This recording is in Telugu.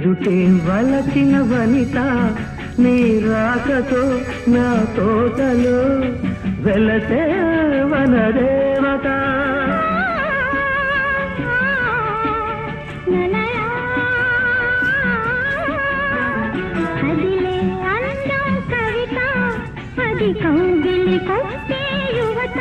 ఎదుటే వలచిన వనిత నీ రాకతో నా తోటలో వెలసే వనదేవత అదిలే అందం కవిత అది కౌగిలి కొట్టే యువత